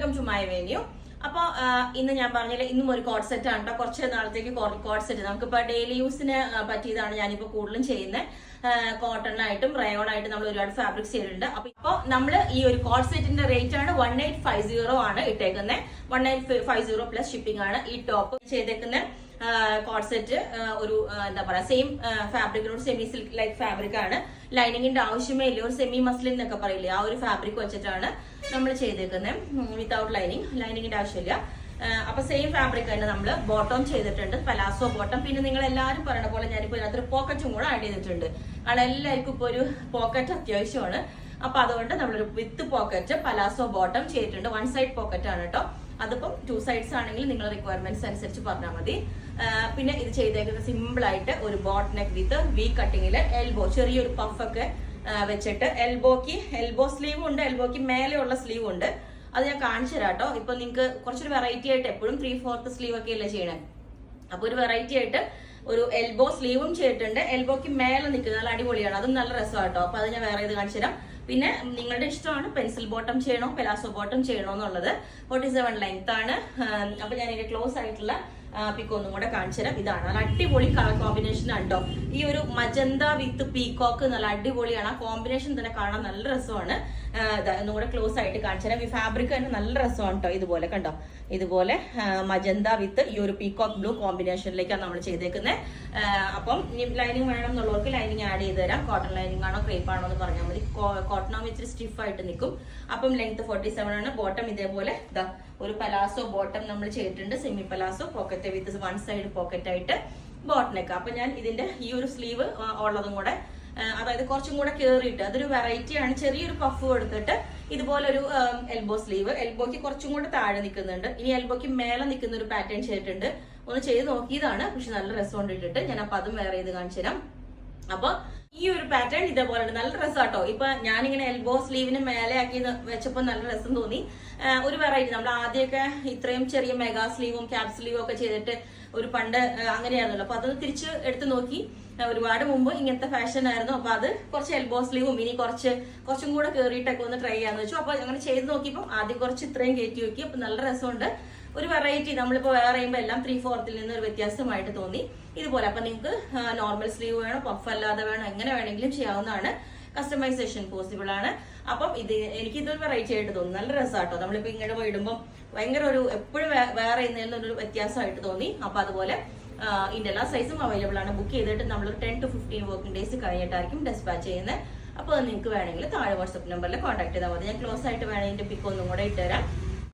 Welcome to my venue. അപ്പോൾ ഇന്ന് ഞാൻ പറഞ്ഞില്ല, ഇന്നും ഒരു കോഡ് സെറ്റ് ആണ് കേട്ടോ. കുറച്ച് നാളത്തേക്ക് കോഡ് സെറ്റ് നമുക്കിപ്പോൾ ഡെയിലി യൂസിന് പറ്റിയതാണ് ഞാനിപ്പോൾ കൂടുതലും ചെയ്യുന്നത്. കോട്ടണിനായിട്ടും റയോണായിട്ടും നമ്മൾ ഒരുപാട് ഫാബ്രിക്സ് ചെയ്തിട്ടുണ്ട്. അപ്പോൾ നമ്മൾ ഈ ഒരു കോഡ് സെറ്റിന്റെ റേറ്റ് ആണ് 1850 ആണ് ഇട്ടേക്കുന്നത്. 1850 പ്ലസ് ഷിപ്പിംഗ് ആണ്. ഈ ടോപ്പ് ചെയ്തേക്കുന്ന കോഡ് സെറ്റ് ഒരു എന്താ പറയാ സെയിം ഫാബ്രിക്കിനോട് സെമി സിൽക്ക് ലൈക്ക് ഫാബ്രിക് ആണ്. ലൈനിങ്ങിന്റെ ആവശ്യമേ ഇല്ല. ഒരു സെമി മസ്ലിൻ എന്നൊക്കെ പറയില്ലേ, ആ ഒരു ഫാബ്രിക് വെച്ചിട്ടാണ് നമ്മൾ ചെയ്തേക്കുന്നത്. വിത്തൗട്ട് ലൈനിങ്ങിന്റെ ആവശ്യമില്ല. അപ്പൊ സെയിം ഫാബ്രിക് തന്നെ നമ്മൾ ബോട്ടം ചെയ്തിട്ടുണ്ട്, പലാസോ ബോട്ടം. പിന്നെ നിങ്ങൾ എല്ലാവരും പറയുന്ന പോലെ ഞാനിപ്പോ ഇതിനകത്തൊരു പോക്കറ്റും കൂടെ ആഡ് ചെയ്തിട്ടുണ്ട്. എല്ലാവർക്കും ഇപ്പൊ ഒരു പോക്കറ്റ് അത്യാവശ്യമാണ്. അപ്പൊ അതുകൊണ്ട് നമ്മളൊരു വിത്ത് പോക്കറ്റ് പലാസോ ബോട്ടം ചെയ്തിട്ടുണ്ട്. വൺ സൈഡ് പോക്കറ്റ് ആണ് കേട്ടോ. അതിപ്പം 2 സൈഡ്സ് ആണെങ്കിൽ നിങ്ങൾ റിക്വയർമെന്റ്സ് അനുസരിച്ച് പറഞ്ഞാൽ മതി. പിന്നെ ഇത് ചെയ്തേക്കുന്നത് സിമ്പിൾ ആയിട്ട് ഒരു ബോട്ട് നെക്ക് വിത്ത് വി കട്ടിങ്ങില് എൽബോ ചെറിയൊരു പഫ് ഒക്കെ വെച്ചിട്ട് എൽബോ സ്ലീവ് ഉണ്ട്, എൽബോക്ക് മേലെയുള്ള സ്ലീവ് ഉണ്ട്. അത് ഞാൻ കാണിച്ചു തരാം കേട്ടോ. ഇപ്പൊ നിങ്ങൾക്ക് കുറച്ചൊരു വെറൈറ്റി ആയിട്ട് എപ്പോഴും 3/4 സ്ലീവ് ഒക്കെ അല്ലേ ചെയ്യണേ. അപ്പൊ ഒരു വെറൈറ്റി ആയിട്ട് ഒരു എൽബോ സ്ലീവും ചെയ്തിട്ടുണ്ട്. എൽബോക്ക് മേലെ നിൽക്കുന്നത് നല്ല അടിപൊളിയാണ്. അതും നല്ല രസമാട്ടോ. അപ്പൊ അത് ഞാൻ വേറെ ഇത് കാണിച്ചു തരാം. പിന്നെ നിങ്ങളുടെ ഇഷ്ടമാണ് പെൻസിൽ ബോട്ടം ചെയ്യണോ പെലാസോ ബോട്ടം ചെയ്യണോ എന്നുള്ളത്. 47 ലെങ്ത് ആണ്. അപ്പൊ ഞാൻ ഇതിന്റെ ക്ലോസ് ആയിട്ടുള്ള പിക്ക് ഒന്നും കൂടെ കാണിച്ചു തരാം. ഇതാണ് നല്ല അടിപൊളി കളർ കോമ്പിനേഷൻ ആണ് കേട്ടോ. ഈ ഒരു മജന്ത വിത്ത് പീകോക്ക് നല്ല അടിപൊളിയാണ്. ആ കോമ്പിനേഷൻ തന്നെ കാണാൻ നല്ല രസമാണ്. ഒന്നും കൂടെ ക്ലോസ് ആയിട്ട് കാണിച്ചു തരാം. ഈ ഫാബ്രിക് തന്നെ നല്ല രസമാണ് കേട്ടോ. ഇതുപോലെ കണ്ടോ, ഇതുപോലെ മജന്ത വിത്ത് ഈ ഒരു പീകോക്ക് ബ്ലൂ കോമ്പിനേഷനിലേക്കാണ് നമ്മൾ ചെയ്തേക്കുന്നത്. അപ്പം ലൈനിങ് വേണം എന്നുള്ളവർക്ക് ലൈനിങ് ആഡ് ചെയ്ത് തരാം. കോട്ടൺ ലൈനിങ് ആണോ ക്രേപ്പ് ആണോ എന്ന് പറഞ്ഞാൽ മതി. കോട്ടൺ ആകുമ്പോൾ ഇച്ചിരി സ്റ്റിഫ് ആയിട്ട് നിൽക്കും. അപ്പം ലെങ്ത് 47 ആണ്. ബോട്ടം ഇതേപോലെ ഒരു പലാസോ ബോട്ടം നമ്മൾ ചെയ്തിട്ടുണ്ട്. Semi palazzo pocket with one side pocket ആയിട്ട് ബോട്ട് നെക്ക്. അപ്പൊ ഞാൻ ഇതിന്റെ ഈ ഒരു സ്ലീവ് ഉള്ളതും കൂടെ, അതായത് കുറച്ചും കൂടെ കേറിയിട്ട് അതൊരു വെറൈറ്റി ആണ്. ചെറിയൊരു പഫ് കൊടുത്തിട്ട് ഇതുപോലൊരു എൽബോ സ്ലീവ്, എൽബോക്ക് കുറച്ചും കൂടെ താഴെ നിൽക്കുന്നുണ്ട്. ഇനി എൽബോക്ക് മേലെ നിൽക്കുന്ന ഒരു പാറ്റേൺ ചെയ്തിട്ടുണ്ട്. ഒന്ന് ചെയ്ത് നോക്കിയതാണ്, പക്ഷെ നല്ല രസം കൊണ്ടിട്ടിട്ട് ഞാൻ അപ്പൊ അതും വേറെ ചെയ്ത് കാണിച്ചു തരാം. അപ്പൊ ഈ ഒരു പാറ്റേൺ ഇതേപോലെ നല്ല രസമാട്ടോ. ഇപ്പൊ ഞാനിങ്ങനെ എൽബോ സ്ലീവിന് മേലെ ആക്കി വെച്ചപ്പോ നല്ല രസം തോന്നി. ഒരു വെറൈറ്റി. നമ്മൾ ആദ്യമൊക്കെ ഇത്രയും ചെറിയ മെഗാ സ്ലീവും ക്യാപ് സ്ലീവും ഒക്കെ ചെയ്തിട്ട് ഒരു പണ്ട് അങ്ങനെയായിരുന്നല്ലോ. അപ്പൊ അത് തിരിച്ച് എടുത്ത് നോക്കി. ഒരുപാട് മുമ്പ് ഇങ്ങനത്തെ ഫാഷൻ ആയിരുന്നു. അപ്പൊ അത് കുറച്ച് എൽബോ സ്ലീവും ഇനി കുറച്ചും കൂടെ കേറിയിട്ടൊക്കെ ഒന്ന് ട്രൈ ചെയ്യാന്ന് വെച്ചു. അപ്പൊ അങ്ങനെ ചെയ്ത് നോക്കിയപ്പോൾ ആദ്യം കുറച്ച് ഇത്രയും കയറ്റി നോക്കി. അപ്പൊ നല്ല രസമുണ്ട്. ഒരു വെറൈറ്റി. നമ്മളിപ്പോ വേറെ ചെയ്യുമ്പോൾ എല്ലാം 3/4 നിന്ന് ഒരു വ്യത്യാസമായിട്ട് തോന്നി. ഇതുപോലെ അപ്പൊ നിങ്ങൾക്ക് നോർമൽ സ്ലീവ് വേണോ പഫ് അല്ലാതെ വേണോ എങ്ങനെ വേണമെങ്കിലും ചെയ്യാവുന്നതാണ്. കസ്റ്റമൈസേഷൻ പോസിബിൾ ആണ്. അപ്പം എനിക്ക് ഇതൊരു വെറൈറ്റി ആയിട്ട് തോന്നി. നല്ല രസമാട്ടോ. നമ്മളിപ്പോ ഇങ്ങനെ ഇടുമ്പോൾ ഭയങ്കര ഒരു എപ്പോഴും വേറെ ഒരു വ്യത്യാസമായിട്ട് തോന്നി. അപ്പൊ അതുപോലെ ഇതിന്റെ എല്ലാ സൈസും അവൈലബിൾ ആണ്. ബുക്ക് ചെയ്തിട്ട് നമ്മൾ 10 to 15 വർക്കിംഗ് ഡേയ്സ് കഴിഞ്ഞിട്ടായിരിക്കും ഡെസ്പാച്ച് ചെയ്യുന്നത്. അപ്പോൾ നിങ്ങൾക്ക് വേണമെങ്കിൽ താഴെ വാട്സ്ആപ്പ് നമ്പറിൽ കോൺടാക്ട് ചെയ്താൽ മതി. ഞാൻ ക്ലോസ് ആയിട്ട് വേണമെങ്കിൽ പിക്ക് ഒന്നും കൂടെ ഇട്ടുതരാം.